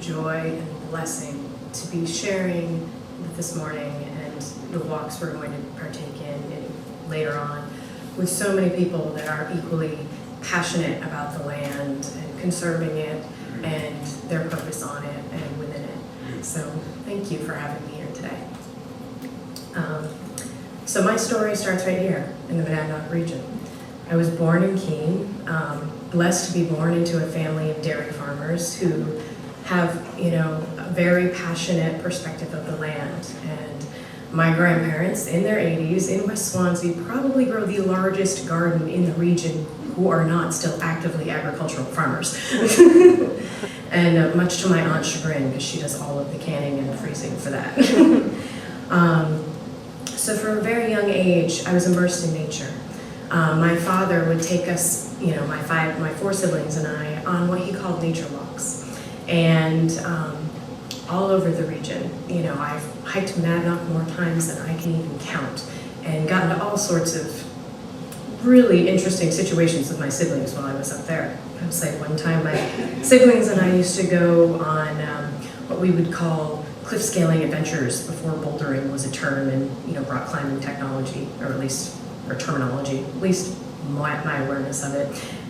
joy and blessing to be sharing this morning and the walks we're going to partake in later on with so many people that are equally passionate about the land and conserving it and their purpose on it and within it. So thank you for having me here today. So my story starts right here in the Monadnock region. I was born in Keene, blessed to be born into a family of dairy farmers who have, a very passionate perspective of the land. And my grandparents in their 80s in West Swansea probably grow the largest garden in the region who are not still actively agricultural farmers. And much to my aunt's chagrin, because she does all of the canning and freezing for that. So from a very young age, I was immersed in nature. My father would take us, my four siblings and I, on what he called nature walks. And all over the region. I've hiked Monadnock more times than I can even count, and gotten to all sorts of really interesting situations with my siblings while I was up there. I was like, one time my siblings and I used to go on what we would call cliff scaling adventures before bouldering was a term and rock climbing technology, or terminology, at least my awareness of it.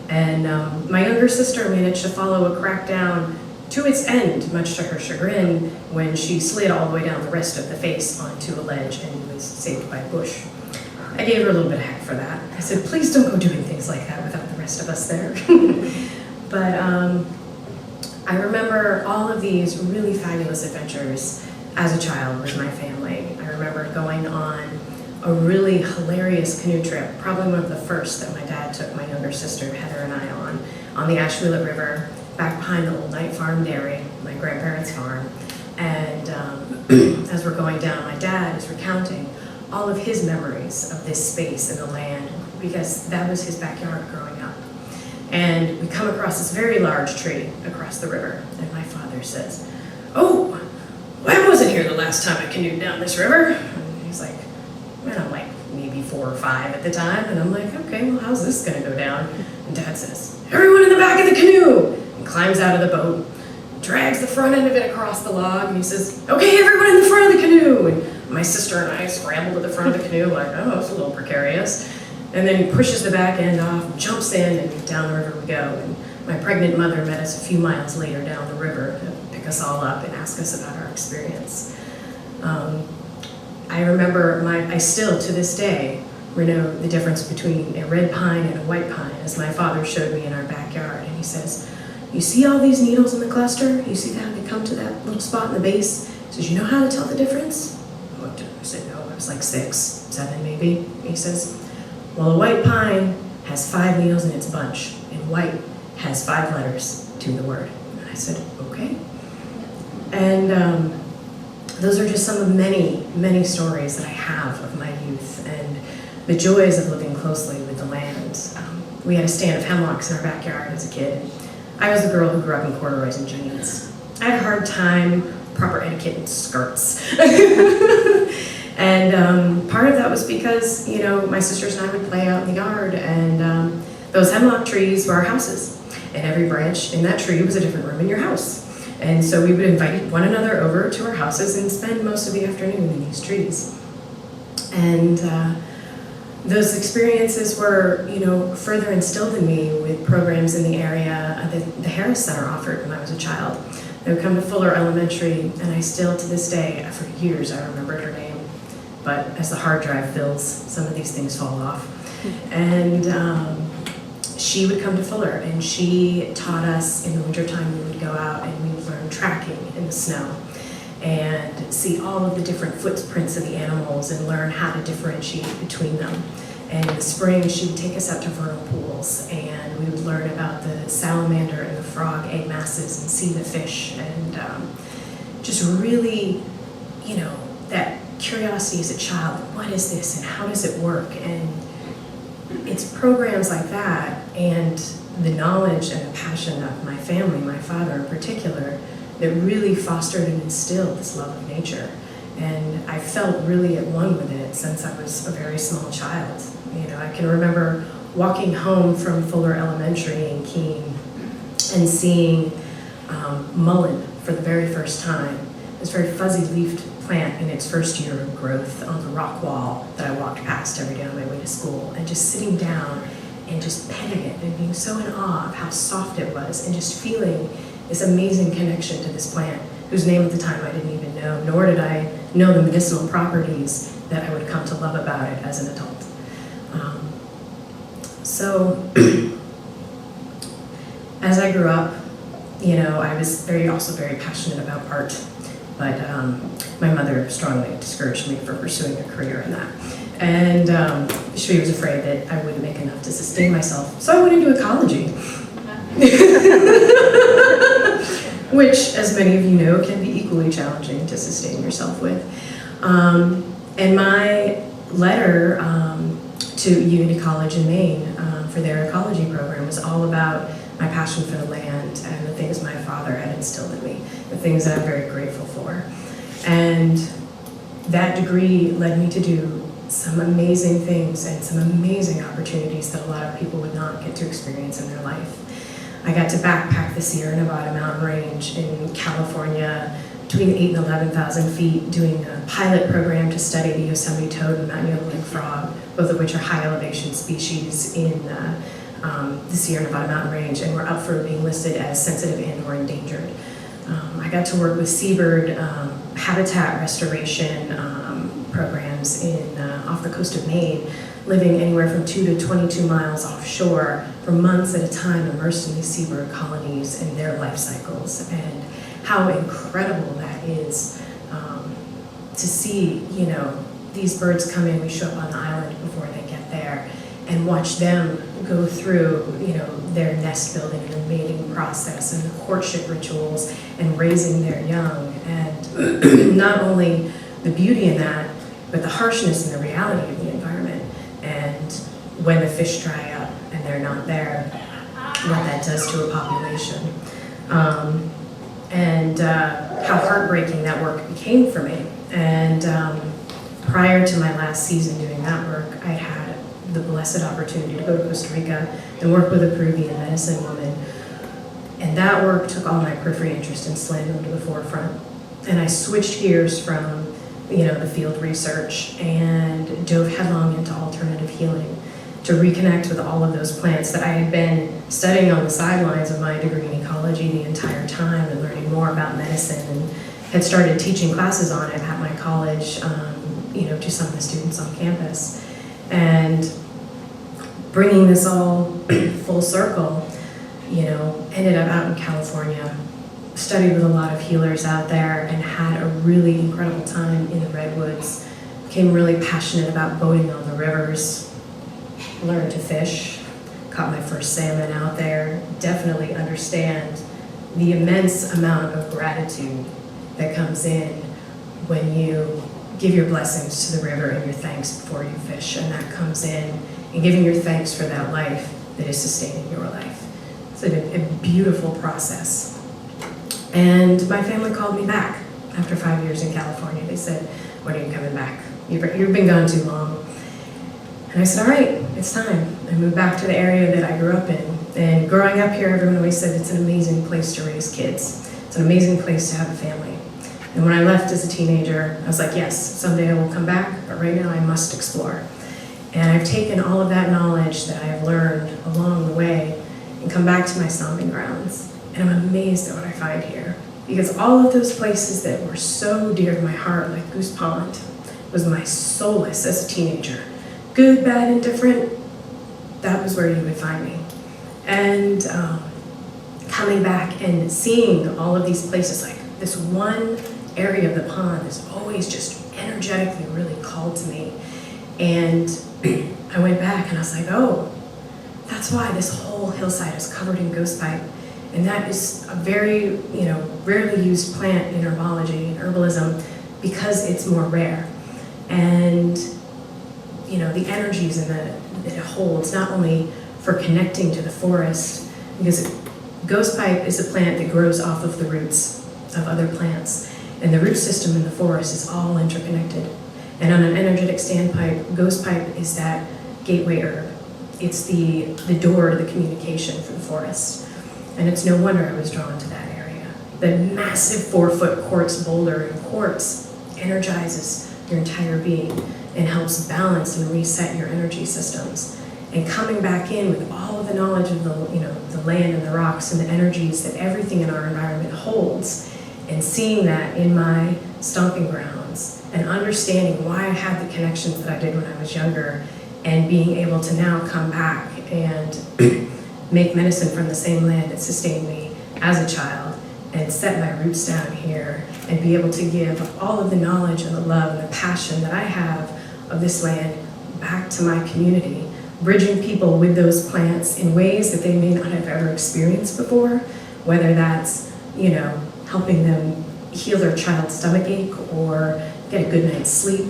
And my younger sister managed to follow a crackdown to its end, much to her chagrin, when she slid all the way down the rest of the face onto a ledge and was saved by a bush. I gave her a little bit of heck for that. I said, please don't go doing things like that without the rest of us there. But I remember all of these really fabulous adventures as a child with my family. I remember going on a really hilarious canoe trip, probably one of the first that my dad took my younger sister Heather and I on the Ashwheeler River, back behind the old Knight Farm Dairy, my grandparents' farm. And as we're going down, my dad is recounting all of his memories of this space and the land, because that was his backyard growing up. And we come across this very large tree across the river, and my father says, "Oh, well, I wasn't here the last time I canoed down this river." And he's like, and I'm like maybe 4 or 5 at the time, and I'm like, okay, well, how's this gonna go down? And Dad says, "Everyone in the back of the canoe!" And climbs out of the boat, drags the front end of it across the log, and he says, "Okay, everyone in the front of the canoe!" And my sister and I scramble to the front of the canoe, like, oh, it's a little precarious. And then he pushes the back end off, jumps in, and down the river we go. And my pregnant mother met us a few miles later down the river to pick us all up and ask us about our experience. I remember I still, to this day, know the difference between a red pine and a white pine, as my father showed me in our backyard. And he says, "You see all these needles in the cluster? You see how they come to that little spot in the base?" He says, "You know how to tell the difference?" I looked at him, I said, "No." I was like 6, 7 maybe. He says, "Well, a white pine has 5 needles in its bunch, and white has 5 letters to the word." And I said, "Okay." And those are just some of many, many stories that I have of my youth and the joys of living closely with the land. We had a stand of hemlocks in our backyard as a kid. I was the girl who grew up in corduroys and jeans. I had a hard time, proper etiquette and skirts. And part of that was because, my sisters and I would play out in the yard, and those hemlock trees were our houses. And every branch in that tree was a different room in your house. And so we would invite one another over to our houses and spend most of the afternoon in these trees. And those experiences were, further instilled in me with programs in the area that the Harris Center offered when I was a child. They would come to Fuller Elementary, and I still, to this day, for years, I remembered her name. But as the hard drive fills, some of these things fall off. And she would come to Fuller, and she taught us in the wintertime. We would go out and we would learn tracking in the snow and see all of the different footprints of the animals and learn how to differentiate between them. And in the spring, she would take us out to vernal pools, and we would learn about the salamander and the frog egg masses and see the fish, and just really, that curiosity as a child. What is this, and how does it work? And it's programs like that and the knowledge and the passion of my family, my father in particular, that really fostered and instilled this love of nature. And I felt really at one with it since I was a very small child. I can remember walking home from Fuller Elementary in Keene and seeing mullen for the very first time, this very fuzzy-leafed plant in its first year of growth on the rock wall that I walked past every day on my way to school, and just sitting down and just petting it and being so in awe of how soft it was, and just feeling this amazing connection to this plant, whose name at the time I didn't even know, nor did I know the medicinal properties that I would come to love about it as an adult. So as I grew up, I was also very passionate about art, but my mother strongly discouraged me from pursuing a career in that. And she was afraid that I wouldn't make enough to sustain myself, so I went into ecology. Which, as many of you know, can be equally challenging to sustain yourself with. And my letter to Unity College in Maine for their ecology program was all about my passion for the land and the things my father had instilled in me, the things that I'm very grateful for. And that degree led me to do some amazing things and some amazing opportunities that a lot of people would not get to experience in their life. I got to backpack the Sierra Nevada mountain range in California between 8,000 and 11,000 feet, doing a pilot program to study the Yosemite toad and mountain yodeling frog, both of which are high elevation species in the Sierra Nevada mountain range, and were up for being listed as sensitive and or endangered. I got to work with seabird habitat restoration programs off the coast of Maine, living anywhere from 2 to 22 miles offshore for months at a time, immersed in these seabird colonies and their life cycles, and how incredible that is to see, these birds come in, we show up on the island before they get there, and watch them go through, their nest building and the mating process and the courtship rituals and raising their young, and not only the beauty in that, but the harshness and the reality of the environment. And when the fish dry up and they're not there, what that does to a population. And how heartbreaking that work became for me. And prior to my last season doing that work, I had the blessed opportunity to go to Costa Rica and work with a Peruvian medicine woman. And that work took all my periphery interest in slammed to the forefront. And I switched gears from the field research and dove headlong into alternative healing to reconnect with all of those plants that I had been studying on the sidelines of my degree in ecology the entire time, and learning more about medicine, and had started teaching classes on it at my college, to some of the students on campus. And bringing this all full circle, ended up out in California, studied with a lot of healers out there, and had a really incredible time in the redwoods. Became really passionate about boating on the rivers, learned to fish, caught my first salmon out there. Definitely understand the immense amount of gratitude that comes in when you give your blessings to the river and your thanks before you fish, and that comes in giving your thanks for that life that is sustaining your life. It's a beautiful process. And my family called me back after 5 years in California. They said, "When are you coming back? You've been gone too long." And I said, "All right, it's time." I moved back to the area that I grew up in. And growing up here, everyone always said it's an amazing place to raise kids. It's an amazing place to have a family. And when I left as a teenager, I was like, yes, someday I will come back, but right now I must explore. And I've taken all of that knowledge that I have learned along the way and come back to my stomping grounds. And I'm amazed at what I find here. Because all of those places that were so dear to my heart, like Goose Pond, was my solace as a teenager. Good, bad, indifferent, that was where you would find me. And coming back and seeing all of these places, like this one area of the pond is always just energetically really called to me. And I went back and I was like, oh, that's why this whole hillside is covered in ghostpipe. And that is a very, rarely used plant in herbology and herbalism because it's more rare. And, the energies that it holds, not only for connecting to the forest, because ghostpipe is a plant that grows off of the roots of other plants. And the root system in the forest is all interconnected. And on an energetic standpipe, ghostpipe is that gateway herb. It's the door to the communication for the forest. And it's no wonder I was drawn to that area. the massive 4-foot quartz boulder, and quartz energizes your entire being and helps balance and reset your energy systems. And coming back in with all of the knowledge of the land and the rocks and the energies that everything in our environment holds, and seeing that in my stomping grounds, and understanding why I had the connections that I did when I was younger, and being able to now come back and make medicine from the same land that sustained me as a child, and set my roots down here, and be able to give all of the knowledge and the love and the passion that I have of this land back to my community, bridging people with those plants in ways that they may not have ever experienced before, whether that's, helping them heal their child's stomach ache or get a good night's sleep,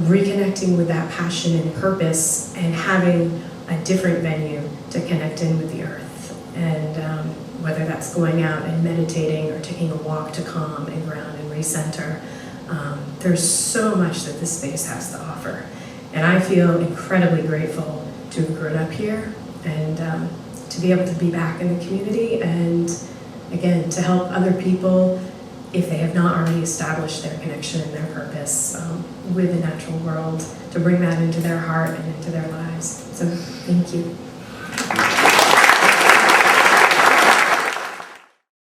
reconnecting with that passion and purpose, and having a different venue to connect in with the earth. And whether that's going out and meditating or taking a walk to calm and ground and recenter, there's so much that this space has to offer. And I feel incredibly grateful to have grown up here, and to be able to be back in the community, and again, to help other people, if they have not already established their connection and their purpose with the natural world, to bring that into their heart and into their lives. So thank you.